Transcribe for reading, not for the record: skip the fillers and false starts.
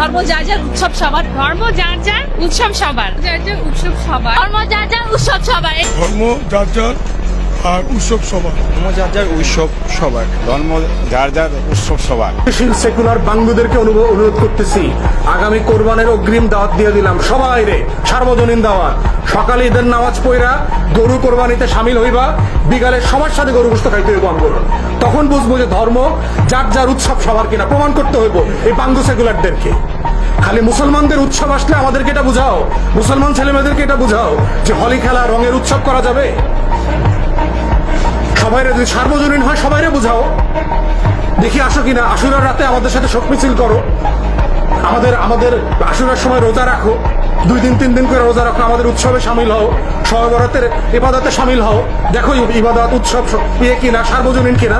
ধর্ম যার যার উৎসব সবার, ধর্ম যার যার উৎসব সবার, যার যার উৎসব সবার, ধর্ম যার যার উৎসব সবার। ধর্ম যার যার আর উৎসব সবার। ধর্ম যার যার উৎসব সবার। ধর্ম যার যার উৎসব সবার। সেকুলার বাঙ্গুদেরকে অনুরোধ করতেছি, আগামী কোরবানের অগ্রিম দাওয়াত দিয়ে দিলাম সবাই রে, সার্বজনীন দাওয়াত। সকালে ঈদের নামাজ পড়া গরু কোরবানিতে সামিল হইবা, বিকালে সবার সাথে গরু গোশত খাইতে হইব আমগুলো। তখন বুঝবো যে ধর্ম যার যার উৎসব সবার কিনা, প্রমাণ করতে হইব এই বাঙ্গু সেকুলারদেরকে। খালি মুসলমানদের উৎসব আসলে আমাদেরকে এটা বুঝাও, মুসলমান ছেলেমেয়েদেরকে এটা বুঝাও যে হোলি খেলা রঙের উৎসব করা যাবে। সবাইরে যদি সার্বজনীন হয় সবাইরে বুঝাও, দেখি আসো কিনা। আশুরার রাতে আমাদের সাথে শোক মিছিল করো, আমাদের আশুরার সময় রোজা রাখো, 2 দিন 3 দিন করে রোজা রাখো, আমাদের উৎসবে সামিল হও, শবে বরাতের ইবাদতে সামিল হও। দেখো ইবাদত উৎসব কিনা, সার্বজনীন কিনা।